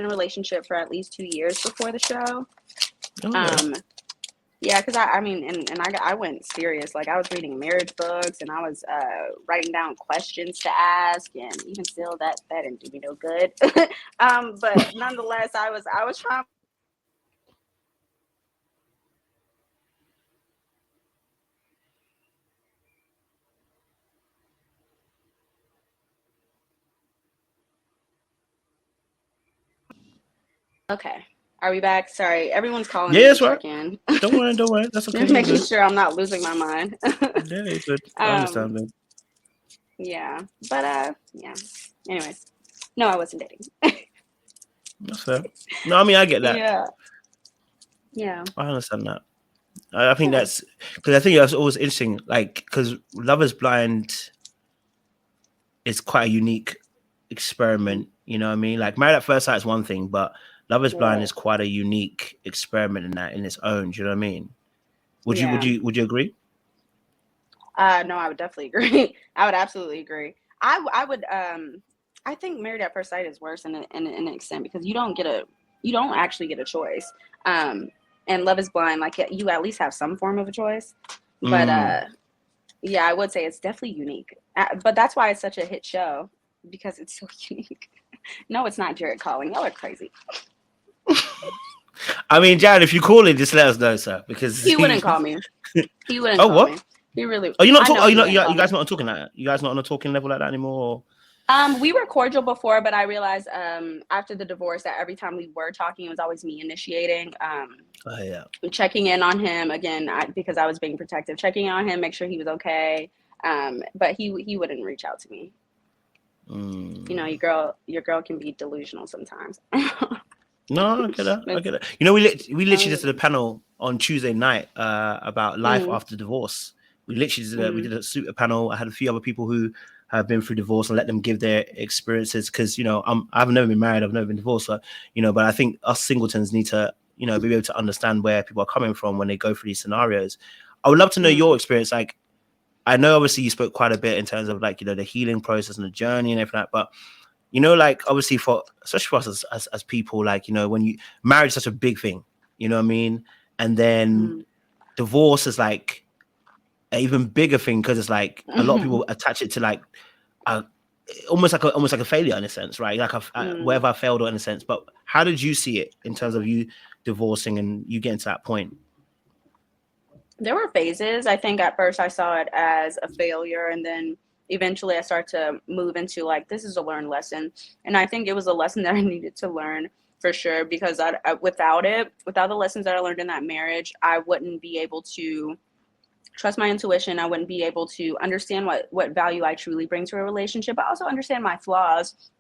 in a relationship for at least 2 years before the show. Oh, yeah. Yeah, because I went serious. Like I was reading marriage books and I was writing down questions to ask, and even still that didn't do me no good. But nonetheless, I was trying. Okay, are we back? Sorry, everyone's calling me Yeah, to that's right. check in. Don't worry. That's okay. Just You're making good. sure I'm not losing my mind. Yeah, you're good. I understand, man. Yeah, but yeah. Anyways, no, I wasn't dating. That's fair. No, I mean, I get that. Yeah. I understand that. I think that's because I think that's always interesting. Like, because Love is Blind is quite a unique experiment. You know what I mean? Like, Married at First Sight is one thing, but Love is Blind is quite a unique experiment in its own. Do you know what I mean? Would you agree? No, I would definitely agree. I would absolutely agree. I would I think Married at First Sight is worse in an extent because you don't actually get a choice. And Love is Blind, like you at least have some form of a choice. But yeah, I would say it's definitely unique. But that's why it's such a hit show, because it's so unique. No, it's not Jared calling. Y'all are crazy. I mean, Jared, if you call it, just let us know, sir, because He wouldn't call me. He wouldn't Oh, call what? me. He really. Are you not I know talking? Are he you not? wouldn't call You guys me. not on talking like that? You guys not on a talking level like that anymore? Or? We were cordial before, but I realized after the divorce that every time we were talking, it was always me initiating. Oh, yeah. Checking in on him again because I was being protective, checking on him, make sure he was okay. But he wouldn't reach out to me. You know, your girl can be delusional sometimes. No, I get that. I get that. You know, we literally just did a panel on Tuesday night about life after divorce. We literally we did a super panel. I had a few other people who have been through divorce and let them give their experiences, because you know I've never been married, I've never been divorced, so you know. But I think us singletons need to be able to understand where people are coming from when they go through these scenarios. I would love to know your experience. Like, I know obviously you spoke quite a bit in terms of like the healing process and the journey and everything like that, but like obviously especially for us as people, like when marriage is such a big thing, you know what I mean, and then divorce is like an even bigger thing, because it's like a lot of people attach it to like almost like a failure in a sense, right? Like wherever I failed, or in a sense. But how did you see it in terms of you divorcing and you getting to that point? There were phases. I think at first I saw it as a failure, and then eventually I started to move into like, this is a learned lesson. And I think it was a lesson that I needed to learn for sure, because without the lessons that I learned in that marriage, I wouldn't be able to trust my intuition. I wouldn't be able to understand what value I truly bring to a relationship. I also understand my flaws.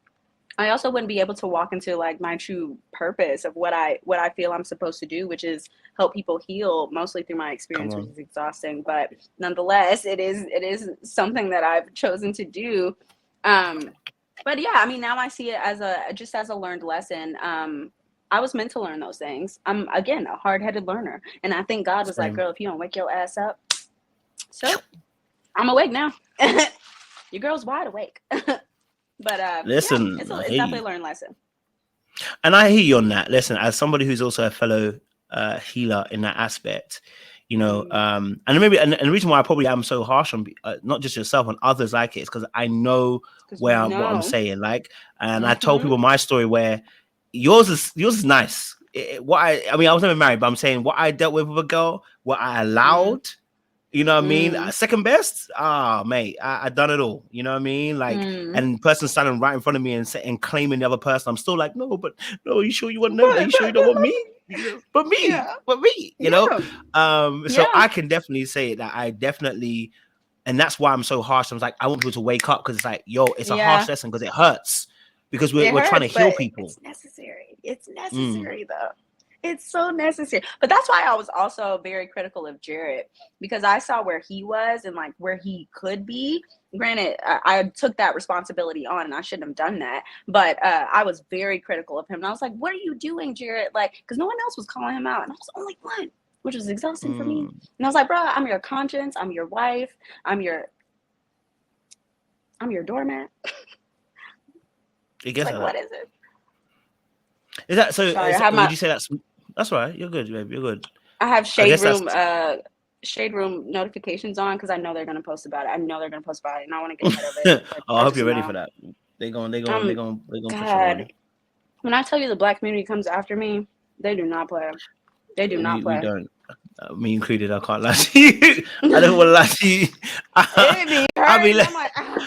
I also wouldn't be able to walk into like my true purpose of what I feel I'm supposed to do, which is help people heal, mostly through my experience, which is exhausting. But nonetheless, it is something that I've chosen to do. But yeah, I mean, now I see it as a learned lesson. I was meant to learn those things. I'm, again, a hard-headed learner, and I think God was like, "Girl, if you don't wake your ass up," so I'm awake now. Your girl's wide awake. But Listen, yeah, it's definitely a learned lesson. And I hear you on that. Listen, as somebody who's also a fellow healer in that aspect, and the reason why I probably am so harsh on not just yourself, and others like it, is because I know what I'm saying. Like, and I told people my story, where yours is nice. I was never married, but I'm saying what I dealt with a girl, what I allowed. You know what I mean? Second best? Mate, I done it all. You know what I mean? Like, and person standing right in front of me and claiming the other person. I'm still like, no, you sure you want them? Are you sure you don't want me? But me, you know? So I can definitely say that I definitely, and that's why I'm so harsh. I'm like, I want people to wake up, because it's like, yo, it's a harsh lesson, because it hurts. Because we're trying to heal people. It's necessary. It's necessary though. It's so necessary. But that's why I was also very critical of Jared, because I saw where he was and like where he could be. Granted, I took that responsibility on and I shouldn't have done that. But I was very critical of him. And I was like, what are you doing, Jared? Like, because no one else was calling him out. And I was the only one, which was exhausting for me. And I was like, bro, I'm your conscience. I'm your wife. I'm your doormat. It gets like, what is it? Is that so? Sorry, I have Would my you say that's all right? You're good, babe. You're good. I have I guess that's. shade room notifications on because I know they're gonna post about it. I know they're gonna post about it, and I want to get ahead of it. Oh, Like, I I hope just you're ready for know. that. They're going push it God, on. when I tell you the black community comes after me, they do not play. They do not We play. don't. Me included. I can't lie to you. I don't want to lie to you. It be I be hurting. like, I'm like, ouch.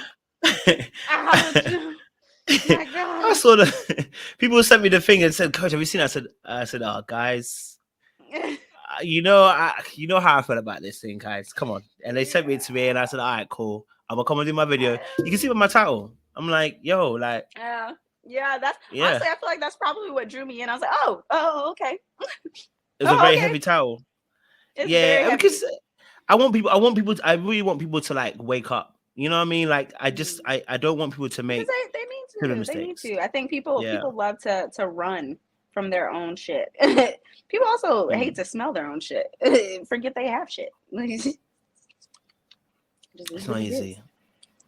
My I God. saw the people sent me the thing and said, "Coach, have you seen?" I said, "Oh, guys, you know how I feel about this thing, guys. Come on." And they sent it to me, and I said, "All right, cool. I'm gonna come and do my video." You can see by my title. I'm like, "Yo, like, Yeah, that's yeah." honestly, I feel like that's probably what drew me in. I was like, oh, okay. It was a Oh, very okay. heavy title. It's very Yeah, heavy. because I really want people to like wake up. You know what I mean? Like, I don't want people to Because make they need silly to. They need mistakes. to. I think Yeah. people love to run from their own shit. People also hate to smell their own shit. Forget they have shit. Just It's is not what it is. easy.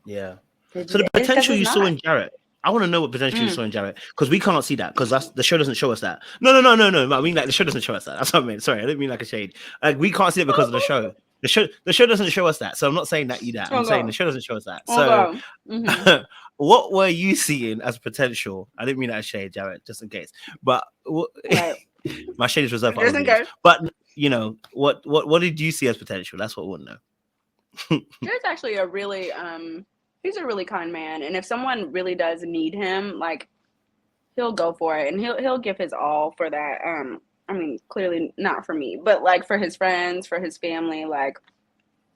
Yeah. It So just the is because potential it's you saw not. in Jarrett, I want to know what potential you saw in Jarrett because we can't see that because that's the show doesn't show us that. No. I mean, like the show doesn't show us that. That's what I mean. Sorry, I didn't mean like a shade. Like we can't see it because of the show. The show doesn't show us that. So I'm not saying that you that. I'm saying the Okay. show doesn't show us that. So Okay. Mm-hmm. what were you seeing as potential? I didn't mean that as shade, Jarrett, just in case. But Right. my shade is reserved for other Just in videos. case. But you know what did you see as potential? That's what we want to know. Jared's actually a really he's a really kind man, and if someone really does need him, like he'll go for it, and he'll give his all for that. I mean, clearly not for me, but like for his friends, for his family, like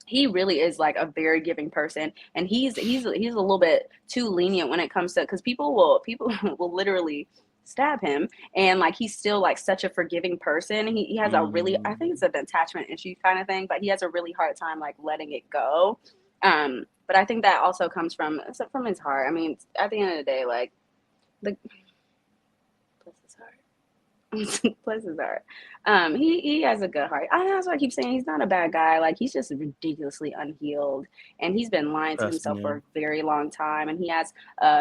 he really is like a very giving person, and he's a little bit too lenient when it comes to because people will literally stab him, and like he's still like such a forgiving person. He has a really, I think it's an attachment issue kind of thing, but he has a really hard time like letting it go. But I think that also comes from his heart. I mean, at the end of the day, like the bless his heart. Bless his heart. He has a good heart. That's why I keep saying he's not a bad guy. Like he's just ridiculously unhealed, and he's been lying to Person, himself yeah. for a very long time. And he has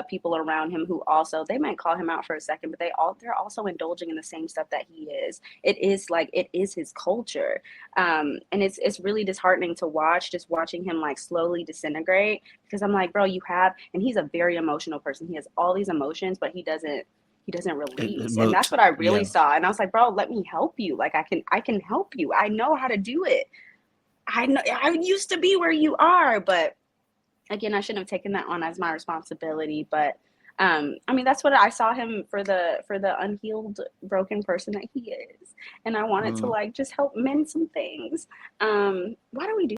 people around him who also they might call him out for a second, but they're also indulging in the same stuff that he is. It is his culture, and it's really disheartening to watch. Just watching him like slowly disintegrate because I'm like, bro, you have, and he's a very emotional person. He has all these emotions, but he doesn't release, and that's what I really Yeah. saw. And I was like, bro, let me help you. Like I can help you. I know how to do it. I know I used to be where you are, but again, I shouldn't have taken that on as my responsibility. But I mean, that's what I saw him for the unhealed, broken person that he is, and I wanted to like just help mend some things. Why do we do